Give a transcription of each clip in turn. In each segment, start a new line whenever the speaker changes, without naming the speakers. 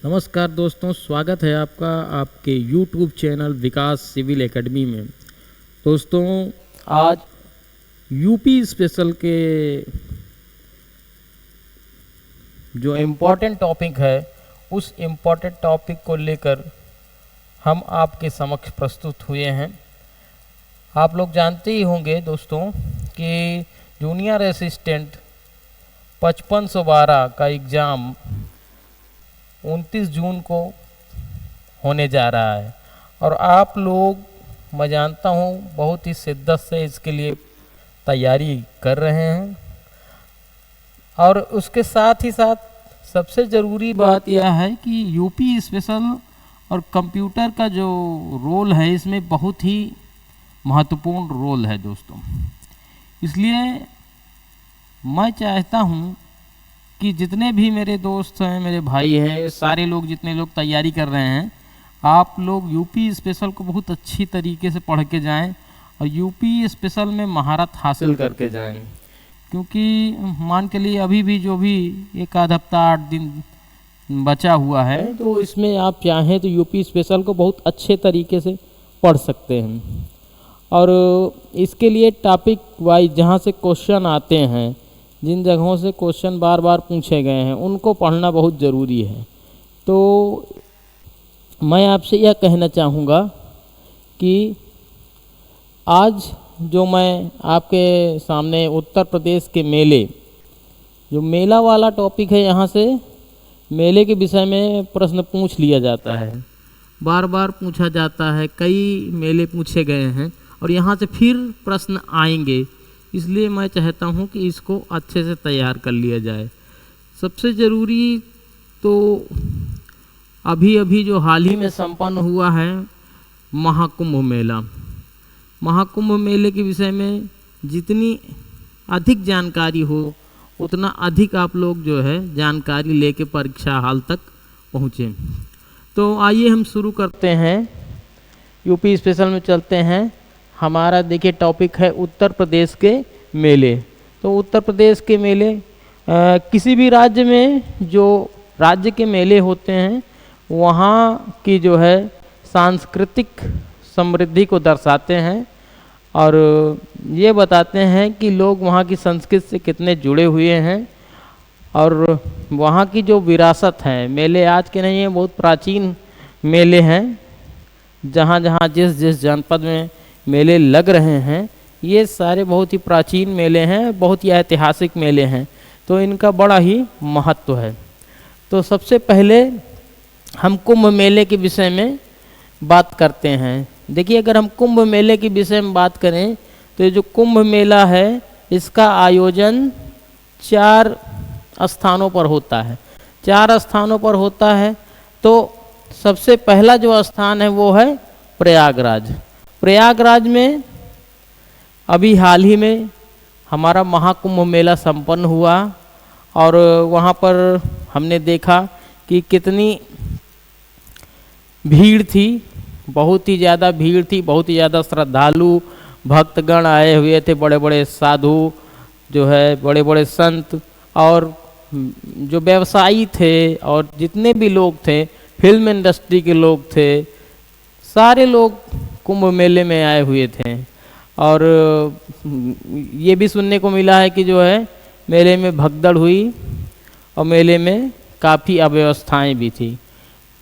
नमस्कार दोस्तों, स्वागत है आपका आपके YouTube चैनल विकास सिविल एकेडमी में। दोस्तों, आज यूपी स्पेशल के जो इम्पोर्टेंट टॉपिक है उस इम्पोर्टेंट टॉपिक को लेकर हम आपके समक्ष प्रस्तुत हुए हैं। आप लोग जानते ही होंगे दोस्तों कि जूनियर असिस्टेंट 5512 का एग्ज़ाम 29 जून को होने जा रहा है और आप लोग, मैं जानता हूँ, बहुत ही शिद्दत से इसके लिए तैयारी कर रहे हैं। और उसके साथ ही साथ सबसे ज़रूरी बात यह है कि यूपी स्पेशल और कंप्यूटर का जो रोल है इसमें बहुत ही महत्वपूर्ण रोल है दोस्तों। इसलिए मैं चाहता हूँ कि जितने भी मेरे दोस्त हैं, मेरे भाई हैं, सारे लोग, जितने लोग तैयारी कर रहे हैं, आप लोग यूपी स्पेशल को बहुत अच्छी तरीके से पढ़ के जाएं और यूपी स्पेशल में महारत हासिल करके जाएं। क्योंकि मान के लिए अभी भी जो भी एक आध हफ्ता 8 दिन बचा हुआ है, तो इसमें आप चाहें तो यूपी स्पेशल को बहुत अच्छे तरीके से पढ़ सकते हैं। और इसके लिए टॉपिक वाइज जहाँ से क्वेश्चन आते हैं, जिन जगहों से क्वेश्चन बार बार पूछे गए हैं, उनको पढ़ना बहुत ज़रूरी है। तो मैं आपसे यह कहना चाहूँगा कि आज जो मैं आपके सामने उत्तर प्रदेश के मेले, जो मेला वाला टॉपिक है, यहाँ से मेले के विषय में प्रश्न पूछ लिया जाता है, बार बार पूछा जाता है, कई मेले पूछे गए हैं और यहाँ से फिर प्रश्न आएंगे। इसलिए मैं चाहता हूँ कि इसको अच्छे से तैयार कर लिया जाए। सबसे ज़रूरी तो अभी अभी जो हाल ही में संपन्न हुआ है महाकुंभ मेला, महाकुंभ मेले के विषय में जितनी अधिक जानकारी हो उतना अधिक आप लोग जो है जानकारी लेके परीक्षा हाल तक पहुँचें। तो आइए हम शुरू करते हैं, यूपी स्पेशल में चलते हैं। हमारा देखिए टॉपिक है उत्तर प्रदेश के मेले। तो उत्तर प्रदेश के मेले, किसी भी राज्य में जो राज्य के मेले होते हैं वहाँ की जो है सांस्कृतिक समृद्धि को दर्शाते हैं और ये बताते हैं कि लोग वहाँ की संस्कृति से कितने जुड़े हुए हैं और वहाँ की जो विरासत है। मेले आज के नहीं हैं, बहुत प्राचीन मेले हैं। जहाँ जहाँ जिस जिस जनपद में मेले लग रहे हैं, ये सारे बहुत ही प्राचीन मेले हैं, बहुत ही ऐतिहासिक मेले हैं, तो इनका बड़ा ही महत्व है। तो सबसे पहले हम कुंभ मेले के विषय में बात करते हैं। देखिए, अगर हम कुंभ मेले के विषय में बात करें तो ये जो कुंभ मेला है इसका आयोजन 4 स्थानों पर होता है। 4 स्थानों पर होता है। तो सबसे पहला जो स्थान है वो है प्रयागराज। प्रयागराज में अभी हाल ही में हमारा महाकुंभ मेला संपन्न हुआ और वहाँ पर हमने देखा कि कितनी भीड़ थी, बहुत ही ज़्यादा भीड़ थी, बहुत ही ज़्यादा श्रद्धालु भक्तगण आए हुए थे, बड़े बड़े साधु जो है, बड़े बड़े संत और जो व्यवसायी थे और जितने भी लोग थे, फिल्म इंडस्ट्री के लोग थे, सारे लोग कुंभ मेले में आए हुए थे। और ये भी सुनने को मिला है कि जो है मेले में भगदड़ हुई और मेले में काफ़ी अव्यवस्थाएं भी थी।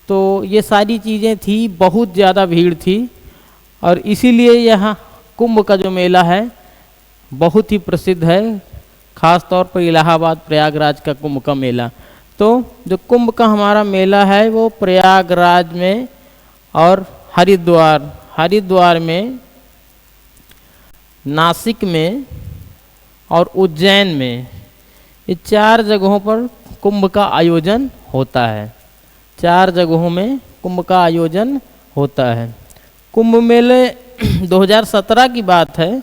तो ये सारी चीज़ें थी, बहुत ज़्यादा भीड़ थी और इसीलिए यहाँ कुंभ का जो मेला है बहुत ही प्रसिद्ध है, ख़ास तौर पर इलाहाबाद प्रयागराज का कुंभ का मेला। तो जो कुंभ का हमारा मेला है वो प्रयागराज में और हरिद्वार में, नासिक में और उज्जैन में, ये 4 जगहों पर कुंभ का आयोजन होता है। 4 जगहों में कुंभ का आयोजन होता है। कुंभ मेले 2017 की बात है।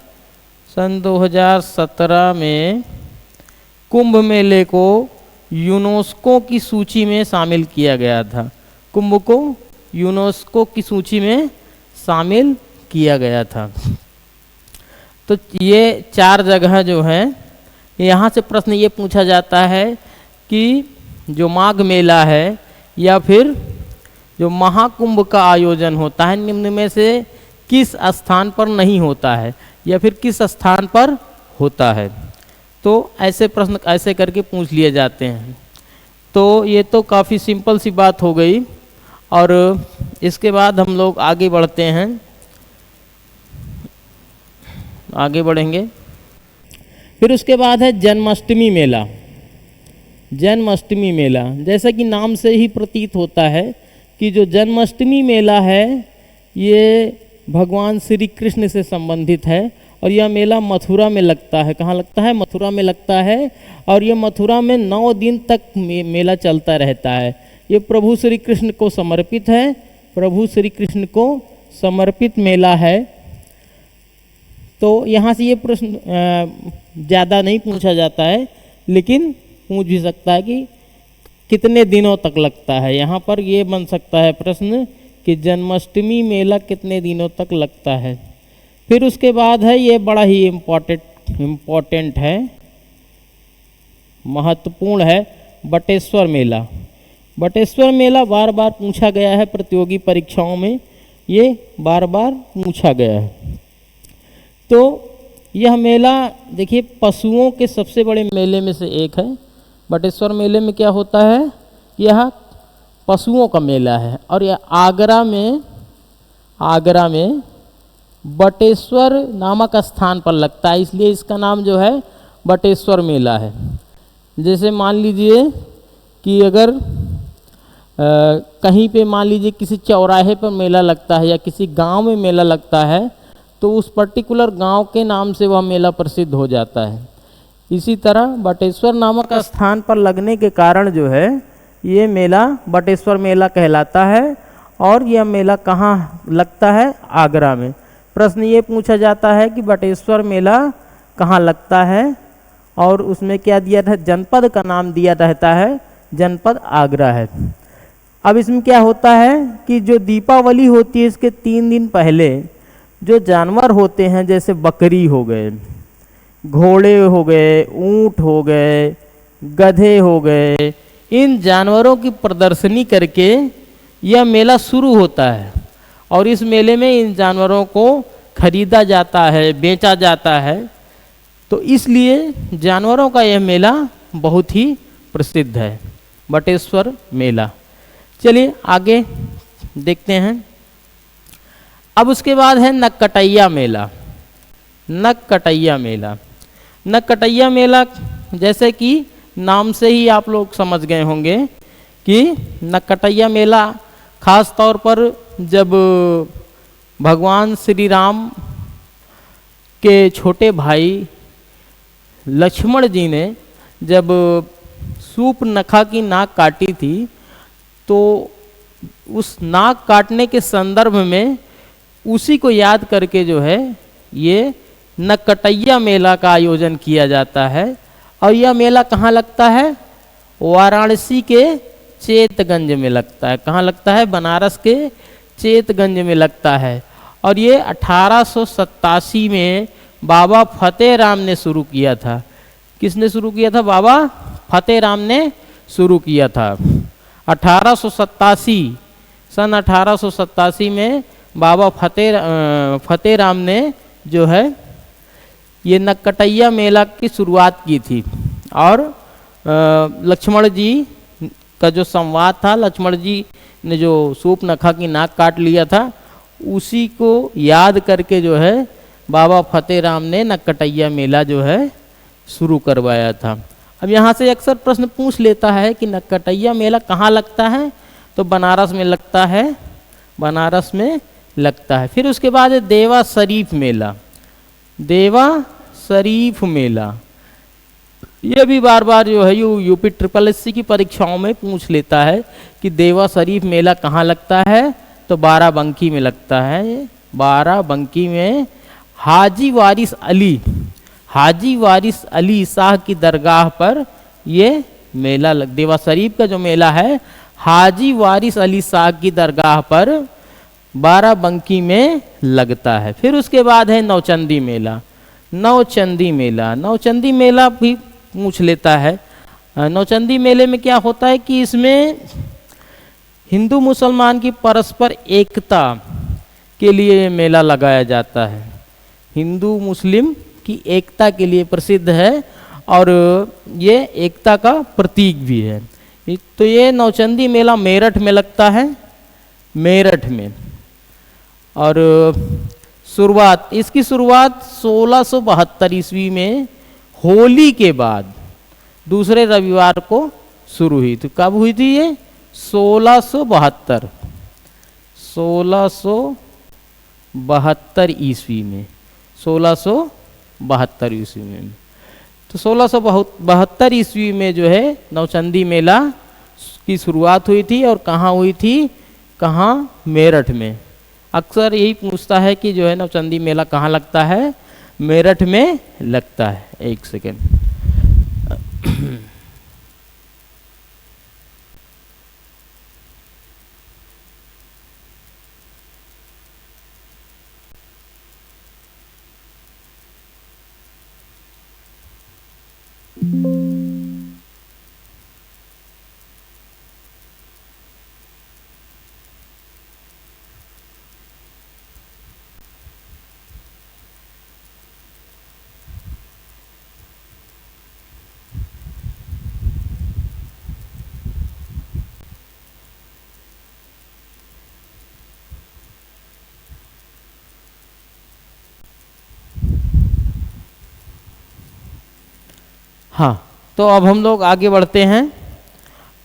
सन 2017 में कुंभ मेले को यूनेस्को की सूची में शामिल किया गया था। कुंभ को यूनेस्को की सूची में शामिल किया गया था। तो ये 4 जगह जो हैं, यहाँ से प्रश्न ये पूछा जाता है कि जो माघ मेला है या फिर जो महाकुंभ का आयोजन होता है निम्न में से किस स्थान पर नहीं होता है या फिर किस स्थान पर होता है। तो ऐसे प्रश्न ऐसे करके पूछ लिए जाते हैं। तो ये तो काफ़ी सिंपल सी बात हो गई। और इसके बाद हम लोग आगे बढ़ते हैं, आगे बढ़ेंगे। फिर उसके बाद है जन्माष्टमी मेला। जन्माष्टमी मेला जैसा कि नाम से ही प्रतीत होता है कि जो जन्माष्टमी मेला है ये भगवान श्री कृष्ण से संबंधित है और यह मेला मथुरा में लगता है। कहाँ लगता है? मथुरा में लगता है। और यह मथुरा में 9 दिन तक मेला चलता रहता है। ये प्रभु श्री कृष्ण को समर्पित है, प्रभु श्री कृष्ण को समर्पित मेला है। तो यहाँ से ये प्रश्न ज़्यादा नहीं पूछा जाता है, लेकिन पूछ भी सकता है कि कितने दिनों तक लगता है। यहाँ पर ये बन सकता है प्रश्न कि जन्माष्टमी मेला कितने दिनों तक लगता है। फिर उसके बाद है, ये बड़ा ही इम्पोर्टेंट है, महत्वपूर्ण है, बटेश्वर मेला। बटेश्वर मेला बार बार पूछा गया है प्रतियोगी परीक्षाओं में, ये बार बार पूछा गया है। तो यह मेला देखिए पशुओं के सबसे बड़े मेले में से एक है। बटेश्वर मेले में क्या होता है? यह पशुओं का मेला है और यह आगरा में बटेश्वर नामक स्थान पर लगता है, इसलिए इसका नाम जो है बटेश्वर मेला है। जैसे मान लीजिए कि अगर कहीं पे मान लीजिए किसी चौराहे पर मेला लगता है या किसी गांव में मेला लगता है तो उस पर्टिकुलर गांव के नाम से वह मेला प्रसिद्ध हो जाता है। इसी तरह बटेश्वर नामक स्थान पर लगने के कारण जो है ये मेला बटेश्वर मेला कहलाता है। और यह मेला कहाँ लगता है? आगरा में। प्रश्न ये पूछा जाता है कि बटेश्वर मेला कहाँ लगता है और उसमें क्या दिया था? जनपद का नाम दिया रहता है, जनपद आगरा है। अब इसमें क्या होता है कि जो दीपावली होती है इसके 3 दिन पहले जो जानवर होते हैं जैसे बकरी हो गए, घोड़े हो गए, ऊंट हो गए, गधे हो गए, इन जानवरों की प्रदर्शनी करके यह मेला शुरू होता है और इस मेले में इन जानवरों को खरीदा जाता है, बेचा जाता है। तो इसलिए जानवरों का यह मेला बहुत ही प्रसिद्ध है, बटेश्वर मेला। चलिए आगे देखते हैं। अब उसके बाद है नक्कटैया मेला। नक्कटैया मेला, नक्कटैया मेला जैसे कि नाम से ही आप लोग समझ गए होंगे कि नक्कटैया मेला खास तौर पर जब भगवान श्री राम के छोटे भाई लक्ष्मण जी ने जब सूर्पनखा की नाक काटी थी तो उस नाक काटने के संदर्भ में उसी को याद करके जो है ये नक्कटैया मेला का आयोजन किया जाता है। और यह मेला कहाँ लगता है? वाराणसी के चेतगंज में लगता है। कहाँ लगता है? बनारस के चेतगंज में लगता है। और ये 1887 में बाबा फतेह राम ने शुरू किया था। किसने शुरू किया था? बाबा फतेह राम ने शुरू किया था। 1887 सन 1887 में बाबा फतेह राम ने जो है ये नक्कटैया मेला की शुरुआत की थी। और लक्ष्मण जी का जो संवाद था, लक्ष्मण जी ने जो सूर्पनखा की नाक काट लिया था उसी को याद करके जो है बाबा फतेह राम ने नक्कटैया मेला जो है शुरू करवाया था। अब यहाँ से अक्सर प्रश्न पूछ लेता है कि नक्कटैया मेला कहाँ लगता है? तो बनारस में लगता है, बनारस में लगता है। फिर उसके बाद है देवा शरीफ मेला। देवा शरीफ मेला यह भी बार बार जो है यूपी SSS की परीक्षाओं में पूछ लेता है कि देवा शरीफ मेला कहाँ लगता है? तो बाराबंकी में लगता है। बाराबंकी में हाजी वारिस अली शाह की दरगाह पर ये मेला देवा शरीफ का जो मेला है हाजी वारिस अली शाह की दरगाह पर बाराबंकी में लगता है। फिर उसके बाद है नौचंदी मेला। नौचंदी मेला, नौचंदी मेला भी पूछ लेता है। नौचंदी मेले में क्या होता है कि इसमें हिंदू मुसलमान की परस्पर एकता के लिए ये मेला लगाया जाता है। हिंदू मुस्लिम की एकता के लिए प्रसिद्ध है और ये एकता का प्रतीक भी है। तो ये नौचंदी मेला मेरठ में लगता है, मेरठ में। और इसकी शुरुआत 1672 ईस्वी में होली के बाद दूसरे रविवार को शुरू हुई। तो कब हुई थी ये? 1672 ईस्वी में, 1672 ईस्वी में। तो 1672 ईस्वी में जो है नौचंदी मेला की शुरुआत हुई थी। और कहाँ हुई थी? कहाँ? मेरठ में। अक्सर यही पूछता है कि जो है नौचंदी मेला कहाँ लगता है? मेरठ में लगता है। एक सेकेंड। हाँ, तो अब हम लोग आगे बढ़ते हैं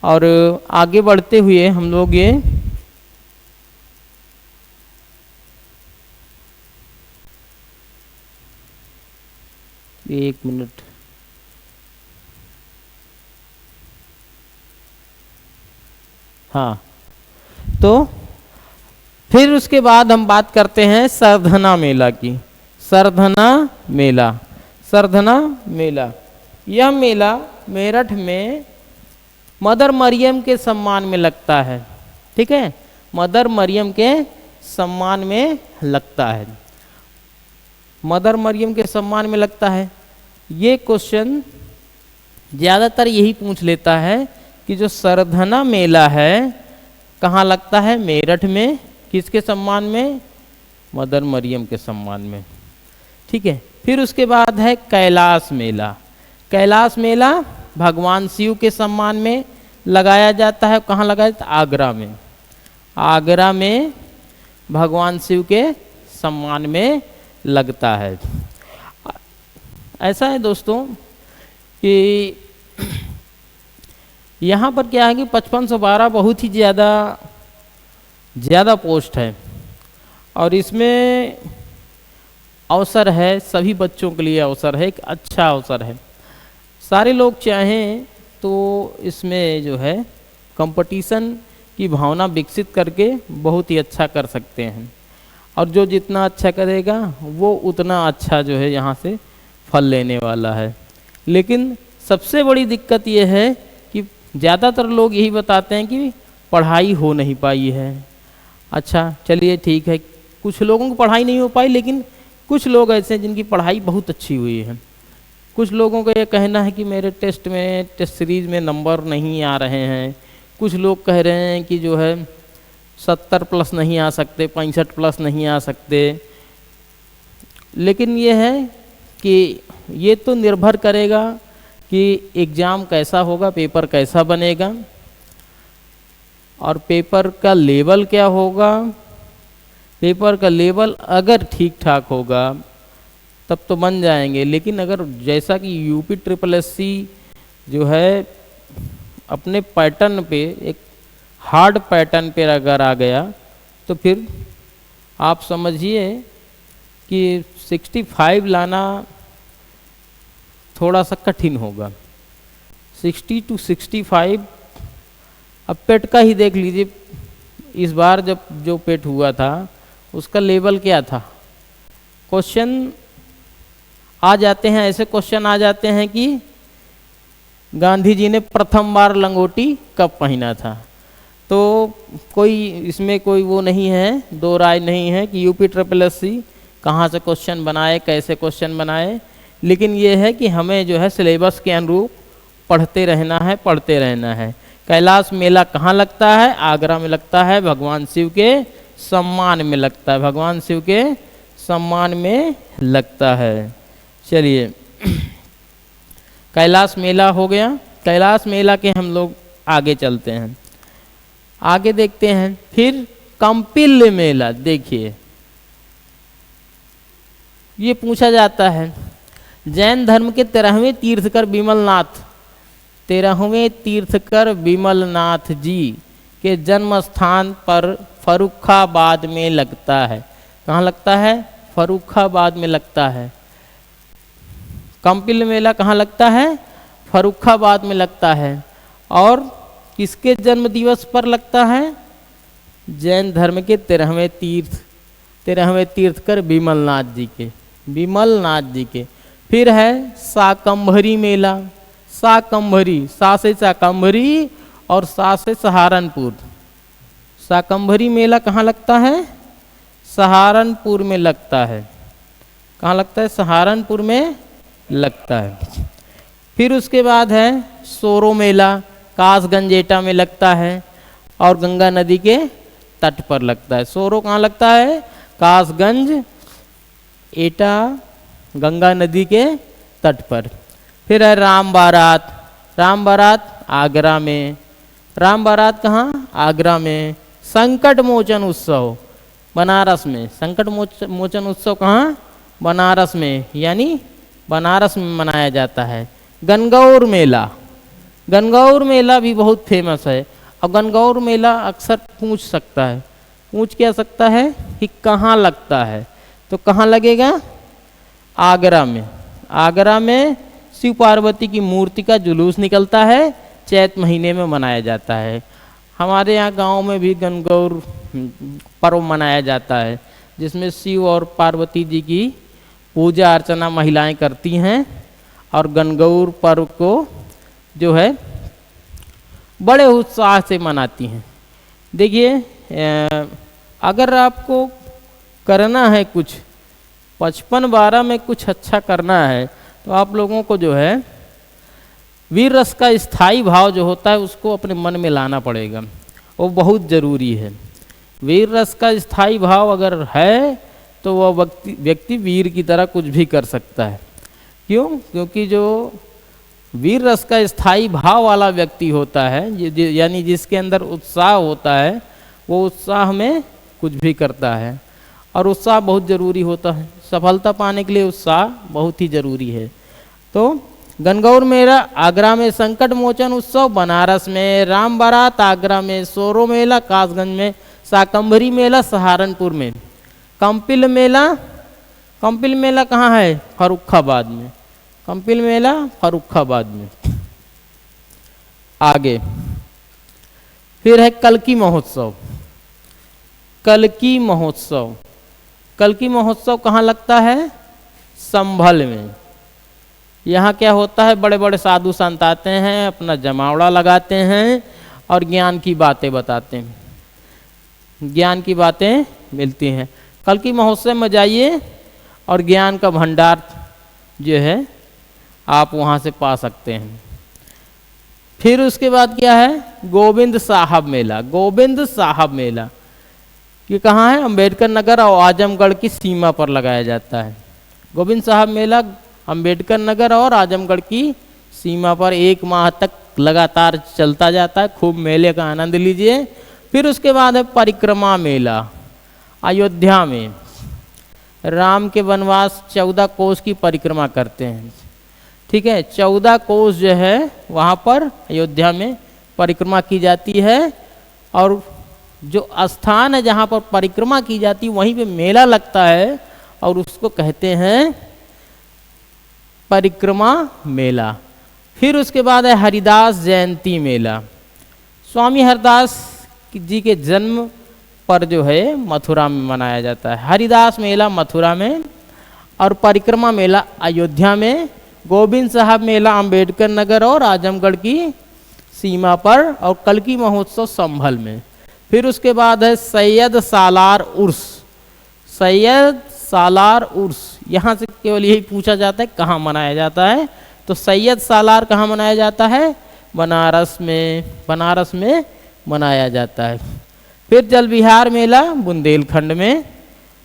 और आगे बढ़ते हुए हम लोग ये एक मिनट। हाँ, तो फिर उसके बाद हम बात करते हैं सरधना मेला की। सरधना मेला, सरधना मेला, यह मेला मेरठ में मदर मरियम के सम्मान में लगता है। ठीक है, मदर मरियम के सम्मान में लगता है। मदर मरियम के सम्मान में लगता है। ये क्वेश्चन ज़्यादातर यही पूछ लेता है कि जो सरधना मेला है कहाँ लगता है? मेरठ में। किसके सम्मान में? मदर मरियम के सम्मान में। ठीक है, फिर उसके बाद है कैलाश मेला। कैलाश मेला भगवान शिव के सम्मान में लगाया जाता है। कहाँ लगाया जाता है? आगरा में। आगरा में भगवान शिव के सम्मान में लगता है। ऐसा है दोस्तों कि यहाँ पर क्या है कि 5512 बहुत ही ज़्यादा पोस्ट है और इसमें अवसर है, सभी बच्चों के लिए अवसर है, एक अच्छा अवसर है। सारे लोग चाहें तो इसमें जो है कंपटीशन की भावना विकसित करके बहुत ही अच्छा कर सकते हैं और जो जितना अच्छा करेगा वो उतना अच्छा जो है यहाँ से फल लेने वाला है। लेकिन सबसे बड़ी दिक्कत ये है कि ज़्यादातर लोग यही बताते हैं कि पढ़ाई हो नहीं पाई है। अच्छा चलिए ठीक है, कुछ लोगों की पढ़ाई नहीं हो पाई, लेकिन कुछ लोग ऐसे हैं जिनकी पढ़ाई बहुत अच्छी हुई है। कुछ लोगों का ये कहना है कि मेरे टेस्ट सीरीज़ में नंबर नहीं आ रहे हैं। कुछ लोग कह रहे हैं कि जो है 70 प्लस नहीं आ सकते, 65 प्लस नहीं आ सकते। लेकिन ये है कि ये तो निर्भर करेगा कि एग्ज़ाम कैसा होगा, पेपर कैसा बनेगा और पेपर का लेवल क्या होगा। पेपर का लेवल अगर ठीक ठाक होगा तब तो बन जाएंगे, लेकिन अगर जैसा कि यूपी ट्रिपल एससी जो है अपने पैटर्न पे, एक हार्ड पैटर्न पे अगर आ गया तो फिर आप समझिए कि 65 लाना थोड़ा सा कठिन होगा। 60 to 65। अब पेट का ही देख लीजिए, इस बार जब जो पेट हुआ था उसका लेवल क्या था। क्वेश्चन आ जाते हैं, ऐसे क्वेश्चन आ जाते हैं कि गांधी जी ने प्रथम बार लंगोटी कब पहना था। तो कोई इसमें कोई वो नहीं है, दो राय नहीं है कि यूपी ट्रिपल एससी कहाँ से क्वेश्चन बनाए, कैसे क्वेश्चन बनाए। लेकिन ये है कि हमें जो है सिलेबस के अनुरूप पढ़ते रहना है। कैलाश मेला कहाँ लगता है? आगरा में लगता है, भगवान शिव के सम्मान में लगता है, भगवान शिव के सम्मान में लगता है। चलिए कैलाश मेला हो गया। कैलाश मेला के हम लोग आगे चलते हैं, आगे देखते हैं। फिर कंपिल मेला, देखिए ये पूछा जाता है, जैन धर्म के 13वें तीर्थकर विमलनाथ, 13वें तीर्थकर विमलनाथ जी के जन्म स्थान पर फर्रुखाबाद में लगता है। कहाँ लगता है? फर्रुखाबाद में लगता है। कंपिल मेला कहाँ लगता है? फर्रुखाबाद में लगता है। और किसके जन्म दिवस पर लगता है? जैन धर्म के 13वें तीर्थकर विमलनाथ जी के, विमलनाथ जी के। फिर है शाकंभरी मेला, शाकंभरी, सा से शाकंभरी और सा से सहारनपुर। शाकंभरी मेला कहाँ लगता है? सहारनपुर में लगता है। कहाँ लगता है? सहारनपुर में लगता है। फिर उसके बाद है सोरो मेला, कासगंज एटा में लगता है और गंगा नदी के तट पर लगता है। सोरो कहाँ लगता है? कासगंज एटा, गंगा नदी के तट पर। फिर है राम बारात, राम बारात आगरा में। राम बारात कहाँ? आगरा में। संकट मोचन उत्सव बनारस में। संकट मोचन उत्सव कहाँ? बनारस में, यानी बनारस में मनाया जाता है। गणगौर मेला, गणगौर मेला भी बहुत फेमस है। और गणगौर मेला अक्सर पूछ सकता है, पूछ क्या सकता है कि कहाँ लगता है? तो कहाँ लगेगा? आगरा में। आगरा में शिव पार्वती की मूर्ति का जुलूस निकलता है, चैत महीने में मनाया जाता है। हमारे यहाँ गांव में भी गणगौर पर्व मनाया जाता है, जिसमें शिव और पार्वती जी की पूजा अर्चना महिलाएं करती हैं और गणगौर पर्व को जो है बड़े उत्साह से मनाती हैं। देखिए अगर आपको करना है कुछ 55-12 में कुछ अच्छा करना है, तो आप लोगों को जो है वीर रस का स्थायी भाव जो होता है उसको अपने मन में लाना पड़ेगा, वो बहुत ज़रूरी है। वीर रस का स्थायी भाव अगर है तो वह व्यक्ति वीर की तरह कुछ भी कर सकता है। क्यों? क्योंकि जो वीर रस का स्थायी भाव वाला व्यक्ति होता है, यानी जिसके अंदर उत्साह होता है, वो उत्साह में कुछ भी करता है। और उत्साह बहुत ज़रूरी होता है, सफलता पाने के लिए उत्साह बहुत ही ज़रूरी है। तो गणगौर मेला आगरा में, संकट मोचन उत्सव बनारस में, राम बारात आगरा में, सोरो मेला कासगंज में, शाकंभरी मेला सहारनपुर में। कंपिल मेला, कंपिल मेला कहाँ है? फर्रुखाबाद में। कंपिल मेला फर्रुखाबाद में। आगे फिर है कल्की महोत्सव। कल्की महोत्सव, कल्की महोत्सव कहाँ लगता है? संभल में। यहाँ क्या होता है? बड़े बड़े साधु संत आते हैं, अपना जमावड़ा लगाते हैं और ज्ञान की बातें बताते हैं, ज्ञान की बातें मिलती हैं। कल्की महोत्सव में जाइए और ज्ञान का भंडार जो है आप वहाँ से पा सकते हैं। फिर उसके बाद क्या है? गोविंद साहब मेला। गोविंद साहब मेला ये कहाँ है? अंबेडकर नगर और आजमगढ़ की सीमा पर लगाया जाता है। गोविंद साहब मेला अंबेडकर नगर और आजमगढ़ की सीमा पर 1 माह तक लगातार चलता जाता है। खूब मेले का आनंद लीजिए। फिर उसके बाद है परिक्रमा मेला। अयोध्या में राम के वनवास 14 कोस की परिक्रमा करते हैं। ठीक है, 14 कोस जो है वहाँ पर अयोध्या में परिक्रमा की जाती है। और जो स्थान है जहाँ पर परिक्रमा की जाती है वहीं पे मेला लगता है और उसको कहते हैं परिक्रमा मेला। फिर उसके बाद है हरिदास जयंती मेला। स्वामी हरिदास जी के जन्म पर जो है मथुरा में मनाया जाता है। हरिदास मेला मथुरा में और परिक्रमा मेला अयोध्या में। गोविंद साहब मेला अंबेडकर नगर और आजमगढ़ की सीमा पर। और कल्की महोत्सव संभल में। फिर उसके बाद है सैयद सालार उर्स। सैयद सालार उर्स, यहाँ से केवल यही पूछा जाता है कहाँ मनाया जाता है। तो सैयद सालार कहाँ मनाया जाता है? बनारस में मनाया जाता है। फिर जल विहार मेला बुंदेलखंड में,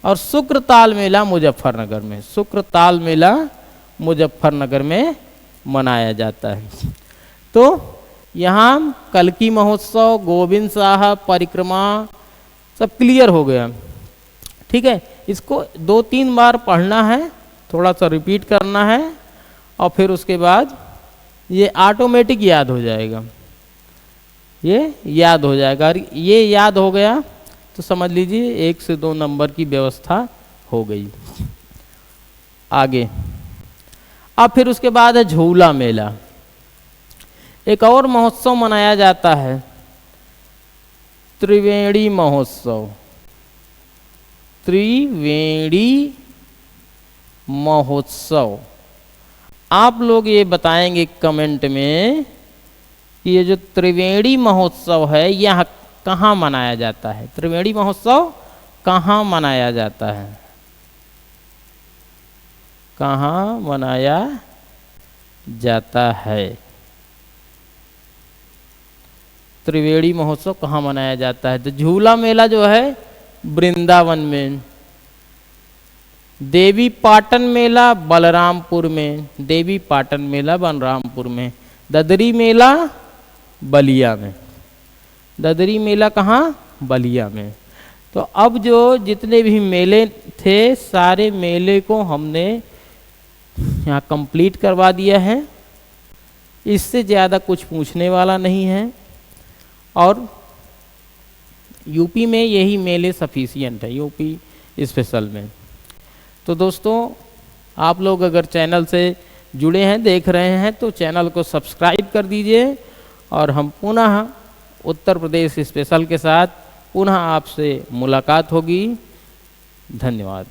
और शुक्रताल मेला मुजफ्फरनगर में, शुक्रताल मेला मुजफ्फरनगर में मनाया जाता है। तो यहाँ कल्की महोत्सव, गोविंद साहब परिक्रमा सब क्लियर हो गया। ठीक है, इसको 2-3 बार पढ़ना है, थोड़ा सा रिपीट करना है, और फिर उसके बाद ये ऑटोमेटिक याद हो जाएगा, ये याद हो जाएगा। और ये याद हो गया तो समझ लीजिए 1 से 2 नंबर की व्यवस्था हो गई। आगे अब फिर उसके बाद है झूला मेला। एक और महोत्सव मनाया जाता है, त्रिवेणी महोत्सव। त्रिवेणी महोत्सव, आप लोग ये बताएंगे कमेंट में कि ये जो त्रिवेणी महोत्सव है यह कहाँ मनाया जाता है। त्रिवेणी महोत्सव कहाँ मनाया जाता है, कहाँ मनाया जाता है। त्रिवेणी महोत्सव कहाँ मनाया जाता है? तो झूला मेला जो है वृंदावन में, देवी पाटन मेला बलरामपुर में, देवी पाटन मेला बलरामपुर में, ददरी मेला बलिया में, ददरी मेला कहाँ? बलिया में। तो अब जो जितने भी मेले थे सारे मेले को हमने यहाँ कंप्लीट करवा दिया है। इससे ज़्यादा कुछ पूछने वाला नहीं है, और यूपी में यही मेले सफिशिएंट है, यूपी स्पेशल में। तो दोस्तों आप लोग अगर चैनल से जुड़े हैं, देख रहे हैं, तो चैनल को सब्सक्राइब कर दीजिए, और हम पुनः उत्तर प्रदेश स्पेशल के साथ पुनः आपसे मुलाकात होगी। धन्यवाद।